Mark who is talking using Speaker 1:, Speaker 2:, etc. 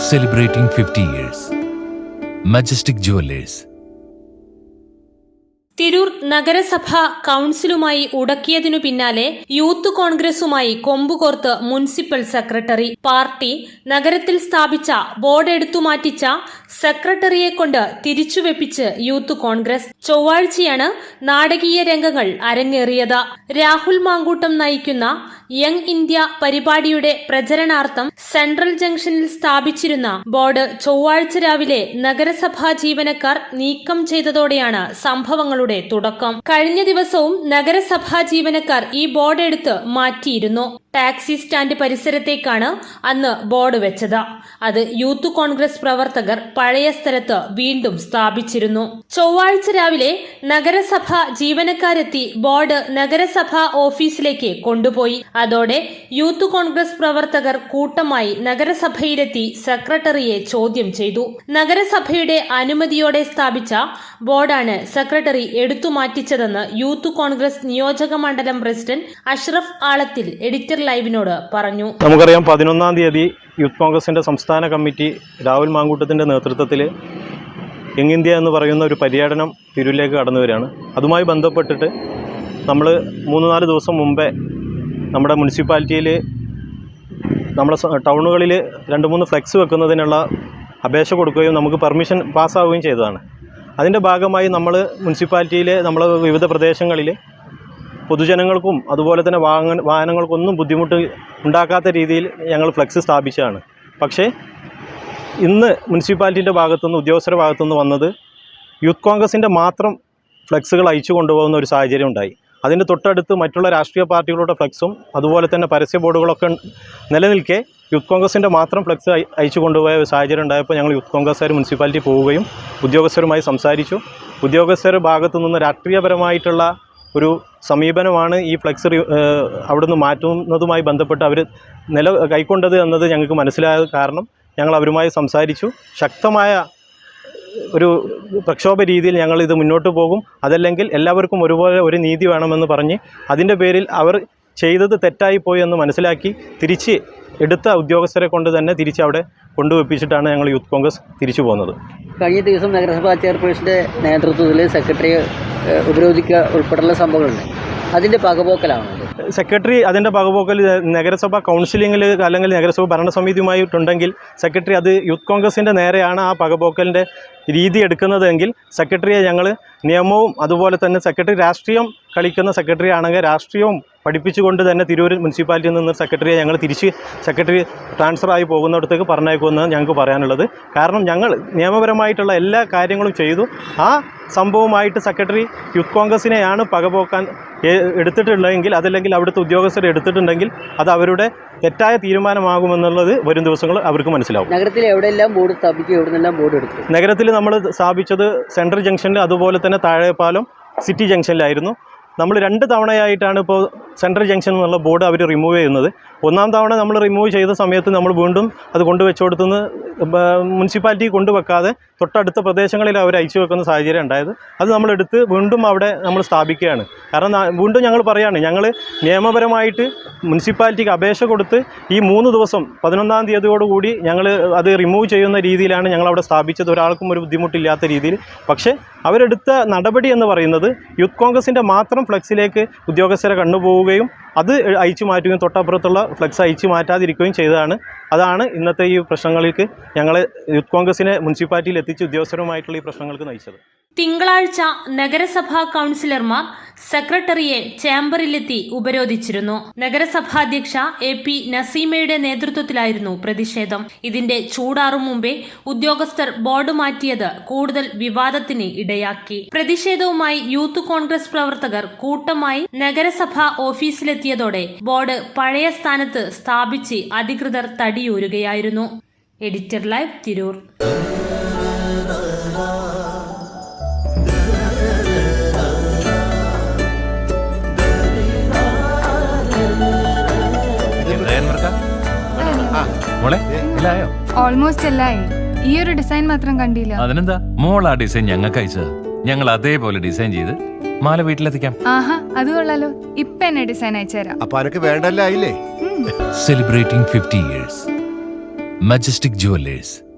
Speaker 1: Celebrating 50 years. Majestic Jewelers.
Speaker 2: Tirur നഗരസഭ കൗൺസിലുമായി ഉടക്കിയതിനു പിന്നാലെ youth കോൺഗ്രസുമായി കൊമ്പുകോർത്ത് മുനിസിപ്പൽ സെക്രട്ടറി. പാർട്ടി നഗരത്തിൽ സ്ഥാപിച്ച ബോർഡ് എടുത്തുമാറ്റിച്ച സെക്രട്ടറിയെ കൊണ്ട് തിരിച്ചുവെപ്പിച്ച് യൂത്ത് കോൺഗ്രസ്. ചൊവ്വാഴ്ചയാണ് നാടകീയ രംഗങ്ങൾ അരങ്ങേറിയത്. രാഹുൽ മാങ്കൂട്ടം നയിക്കുന്ന യങ് ഇന്ത്യ പരിപാടിയുടെ പ്രചരണാർത്ഥം സെൻട്രൽ ജംഗ്ഷനിൽ സ്ഥാപിച്ചിരുന്ന ബോർഡ് ചൊവ്വാഴ്ച രാവിലെ നഗരസഭാ ജീവനക്കാർ നീക്കം ചെയ്തതോടെയാണ് സംഭവങ്ങളുടെ തുടക്കം. കഴിഞ്ഞ ദിവസവും നഗരസഭാ ജീവനക്കാർ ഈ ബോർഡ് എടുത്ത് മാറ്റിയിരുന്നു. ടാക്സി സ്റ്റാൻഡ് പരിസരത്തേക്കാണ് അന്ന് ബോർഡ് വെച്ചത്. അത് യൂത്ത് കോൺഗ്രസ് പ്രവർത്തകർ പഴയ സ്ഥലത്ത് വീണ്ടും സ്ഥാപിച്ചിരുന്നു. ചൊവ്വാഴ്ച രാവിലെ നഗരസഭ ജീവനക്കാരെത്തി ബോർഡ് നഗരസഭാ ഓഫീസിലേക്ക് കൊണ്ടുപോയി. അതോടെ യൂത്ത് കോൺഗ്രസ് പ്രവർത്തകർ കൂട്ടമായി നഗരസഭയിലെത്തി സെക്രട്ടറിയെ ചോദ്യം ചെയ്തു. നഗരസഭയുടെ അനുമതിയോടെ സ്ഥാപിച്ച ബോർഡാണ് സെക്രട്ടറി എടുത്തുമാറ്റിച്ചതെന്ന് യൂത്ത് കോൺഗ്രസ് നിയോജക മണ്ഡലം പ്രസിഡന്റ് അഷ്റഫ് ആളത്തിൽ എഡിറ്റർ ലൈവിനോട് പറഞ്ഞു.
Speaker 3: നമുക്കറിയാം, 11-ാം തീയതി യൂത്ത് കോൺഗ്രസിന്റെ സംസ്ഥാന കമ്മിറ്റി രാഹുൽ മാങ്കൂട്ടത്തിന്റെ നേതൃത്വത്തിൽ യങ് ഇന്ത്യ എന്ന് പറയുന്ന ഒരു പര്യടനം തിരൂരിലേക്ക് കടന്നു വരികയാണ്. അതുമായി ബന്ധപ്പെട്ടിട്ട് നമ്മൾ 3-4 ദിവസം മുമ്പേ നമ്മുടെ മുനിസിപ്പാലിറ്റിയിൽ നമ്മുടെ ടൗണുകളിൽ 2-3 ഫ്ലെക്സ് വെക്കുന്നതിനുള്ള അപേക്ഷ കൊടുക്കുകയും നമുക്ക് പെർമിഷൻ പാസ്സാവുകയും ചെയ്തതാണ്. അതിൻ്റെ ഭാഗമായി നമ്മൾ മുനിസിപ്പാലിറ്റിയിലെ നമ്മളെ വിവിധ പ്രദേശങ്ങളിൽ പൊതുജനങ്ങൾക്കും അതുപോലെ തന്നെ വാഹനങ്ങൾക്കൊന്നും ബുദ്ധിമുട്ട് ഉണ്ടാക്കാത്ത രീതിയിൽ ഞങ്ങൾ ഫ്ലെക്സ് സ്ഥാപിച്ചതാണ്. പക്ഷേ ഇന്ന് മുനിസിപ്പാലിറ്റിൻ്റെ ഭാഗത്തുനിന്ന് ഉദ്യോഗസ്ഥരുടെ ഭാഗത്തുനിന്ന് വന്നത് യൂത്ത് കോൺഗ്രസിൻ്റെ മാത്രം ഫ്ലെക്സുകൾ അയച്ചു കൊണ്ടുപോകുന്ന ഒരു സാഹചര്യം ഉണ്ടായി. അതിൻ്റെ തൊട്ടടുത്ത് മറ്റുള്ള രാഷ്ട്രീയ പാർട്ടികളുടെ ഫ്ലെക്സും അതുപോലെ തന്നെ പരസ്യ ബോർഡുകളൊക്കെ നിലനിൽക്കെ യൂത്ത് കോൺഗ്രസിൻ്റെ മാത്രം ഫ്ലെക്സ് അയച്ചു കൊണ്ടുപോയ ഒരു സാഹചര്യം ഉണ്ടായപ്പോൾ ഞങ്ങൾ യൂത്ത് കോൺഗ്രസ്സുകാർ മുനിസിപ്പാലിറ്റി പോവുകയും ഉദ്യോഗസ്ഥരുമായി സംസാരിച്ചു. ഉദ്യോഗസ്ഥരുടെ ഭാഗത്തു നിന്ന് രാഷ്ട്രീയപരമായിട്ടുള്ള ഒരു സമീപനമാണ് ഈ ഫ്ലെക്സ് അവിടുന്ന് മാറ്റുന്നതുമായി ബന്ധപ്പെട്ട് അവർ കൈക്കൊണ്ടത് എന്നത് ഞങ്ങൾക്ക് മനസ്സിലായത് കാരണം ഞങ്ങൾ അവരുമായി സംസാരിച്ചു. ശക്തമായ ഒരു പ്രക്ഷോഭ രീതിയിൽ ഞങ്ങൾ ഇത് മുന്നോട്ട് പോകും. അതല്ലെങ്കിൽ എല്ലാവർക്കും ഒരുപോലെ ഒരു നീതി വേണമെന്ന് പറഞ്ഞ് അതിൻ്റെ പേരിൽ അവർ ചെയ്തത് തെറ്റായിപ്പോയി എന്ന് മനസ്സിലാക്കി തിരിച്ച് എടുത്ത ഉദ്യോഗസ്ഥരെ കൊണ്ട് തന്നെ തിരിച്ച് അവിടെ കൊണ്ടുവെപ്പിച്ചിട്ടാണ് ഞങ്ങൾ യൂത്ത് കോൺഗ്രസ് തിരിച്ചു പോകുന്നത്.
Speaker 4: കഴിഞ്ഞ ദിവസം നഗരസഭാ ചെയർപേഴ്സൻ്റെ നേതൃത്വത്തിൽ സെക്രട്ടറിയെ ഉപരോധിക്കുക ഉൾപ്പെടെയുള്ള സംഭവങ്ങളുണ്ട്. അതിൻ്റെ പകപോക്കലാണ്
Speaker 3: സെക്രട്ടറി അതിൻ്റെ പകപോക്കൽ നഗരസഭ കൗൺസിലിങ്ങിൽ അല്ലെങ്കിൽ നഗരസഭ ഭരണസമിതിയുമായിട്ടുണ്ടെങ്കിൽ സെക്രട്ടറി അത് യൂത്ത് കോൺഗ്രസിൻ്റെ നേരെയാണ് ആ പകപോക്കലിൻ്റെ രീതി എടുക്കുന്നതെങ്കിൽ സെക്രട്ടറിയെ ഞങ്ങൾ നിയമവും അതുപോലെ തന്നെ സെക്രട്ടറി രാഷ്ട്രീയം കളിക്കുന്ന സെക്രട്ടറി ആണെങ്കിൽ രാഷ്ട്രീയവും പഠിപ്പിച്ചുകൊണ്ട് തന്നെ തിരൂർ മുനിസിപ്പാലിറ്റിയിൽ നിന്ന് സെക്രട്ടറിയെ ഞങ്ങൾ തിരിച്ച് സെക്രട്ടറി ട്രാൻസ്ഫറായി പോകുന്നിടത്തേക്ക് പറഞ്ഞേക്കുമെന്നാണ് ഞങ്ങൾക്ക് പറയാനുള്ളത്. കാരണം ഞങ്ങൾ നിയമപരമായിട്ടുള്ള എല്ലാ കാര്യങ്ങളും ചെയ്തു. ആ സംഭവമായിട്ട് സെക്രട്ടറി യൂത്ത് കോൺഗ്രസിനെയാണ് പകപോക്കാൻ എടുത്തിട്ടുണ്ടെങ്കിൽ അതല്ലെങ്കിൽ അവിടുത്തെ ഉദ്യോഗസ്ഥർ എടുത്തിട്ടുണ്ടെങ്കിൽ അത് അവരുടെ തെറ്റായ തീരുമാനമാകുമെന്നുള്ളത് വരും ദിവസങ്ങൾ അവർക്ക് മനസ്സിലാവും.
Speaker 4: നഗരത്തിൽ എവിടെയെല്ലാം ബോർഡ് സ്ഥാപിക്കും, എവിടെന്നെല്ലാം ബോർഡ് എടുത്തു?
Speaker 3: നഗരത്തിൽ നമ്മൾ സ്ഥാപിച്ചത് സെൻട്രൽ ജംഗ്ഷനിൽ അതുപോലെ തന്നെ താഴെപ്പാലം സിറ്റി ജംഗ്ഷനിലായിരുന്നു. നമ്മൾ 2 തവണയായിട്ടാണ് ഇപ്പോൾ സെൻട്രൽ ജംഗ്ഷൻ എന്നുള്ള ബോർഡ് അവർ റിമൂവ് ചെയ്യുന്നത്. 1-ാം തവണ നമ്മൾ റിമൂവ് ചെയ്ത സമയത്ത് നമ്മൾ വീണ്ടും അത് കൊണ്ടുവച്ചുകൊടുത്തുനിന്ന് മുനിസിപ്പാലിറ്റി കൊണ്ടുവെക്കാതെ തൊട്ടടുത്ത പ്രദേശങ്ങളിൽ അവർ അയച്ചു വെക്കുന്ന സാഹചര്യം ഉണ്ടായത്. അത് നമ്മളെടുത്ത് വീണ്ടും അവിടെ നമ്മൾ സ്ഥാപിക്കുകയാണ്. കാരണം വീണ്ടും ഞങ്ങൾ പറയുകയാണ്, ഞങ്ങൾ നിയമപരമായിട്ട് മുനിസിപ്പാലിറ്റിക്ക് അപേക്ഷ കൊടുത്ത് ഈ 3 ദിവസം 11-ാം തീയതിയോടുകൂടി ഞങ്ങൾ അത് റിമൂവ് ചെയ്യുന്ന രീതിയിലാണ് ഞങ്ങളവിടെ സ്ഥാപിച്ചത്, ഒരാൾക്കും ഒരു ബുദ്ധിമുട്ടില്ലാത്ത രീതിയിൽ. പക്ഷേ അവരെടുത്ത നടപടി എന്ന് പറയുന്നത് യൂത്ത് കോൺഗ്രസിൻ്റെ മാത്രം ഫ്ലെക്സിലേക്ക് ഉദ്യോഗസ്ഥരെ കണ്ടുപോവുകയും അത് അയച്ചു മാറ്റുകയും തൊട്ടപ്പുറത്തുള്ള ഫ്ലെക്സ് അയച്ചു മാറ്റാതിരിക്കുകയും ചെയ്തതാണ്. അതാണ് ഇന്നത്തെ ഈ പ്രശ്നങ്ങൾക്ക് ഞങ്ങൾ യൂത്ത് കോൺഗ്രസിനെ മുനിസിപ്പാലിറ്റിയിൽ എത്തിച്ച് ഉദ്യോഗസ്ഥരുമായിട്ടുള്ള ഈ പ്രശ്നങ്ങൾക്ക് നയിച്ചത്.
Speaker 2: തിങ്കളാഴ്ച നഗരസഭാ കൗൺസിലർമാർ സെക്രട്ടറിയെ ചേംബറിലെത്തി ഉപരോധിച്ചിരുന്നു. നഗരസഭാധ്യക്ഷ AP നസീമയുടെ നേതൃത്വത്തിലായിരുന്നു പ്രതിഷേധം. ഇതിന്റെ ചൂടാറും മുമ്പേ ഉദ്യോഗസ്ഥർ ബോർഡ് മാറ്റിയത് കൂടുതൽ വിവാദത്തിന് ഇടയാക്കി. പ്രതിഷേധവുമായി യൂത്ത് കോൺഗ്രസ് പ്രവർത്തകർ കൂട്ടമായി നഗരസഭാ ഓഫീസിലെത്തിയതോടെ ബോർഡ് പഴയ സ്ഥാനത്ത് സ്ഥാപിച്ച് അധികൃതർ തടിയൂരുകയായിരുന്നു. Editor live, Tirur.
Speaker 5: ഓൾമോസ്റ്റ് എല്ലായി. ഈ ഒരു ഡിസൈൻ മാത്രം കണ്ടില്ല.
Speaker 1: അതിനെന്താ, മോൾ ആ ഡിസൈൻ ഞങ്ങൾക്ക് അയച്ചത്. ഞങ്ങൾ അതേപോലെ ഡിസൈൻ ചെയ്ത് മാല വീട്ടിലെത്തിക്കാം.
Speaker 5: ആഹാ, അത് കൊള്ളാലോ. ഇപ്പൊ എന്നെ ഡിസൈൻ അയച്ചുതരാം.
Speaker 6: അപ്പൊ അനക്ക് വേണ്ടല്ലേ?
Speaker 1: Celebrating 50 years. Majestic jewellers.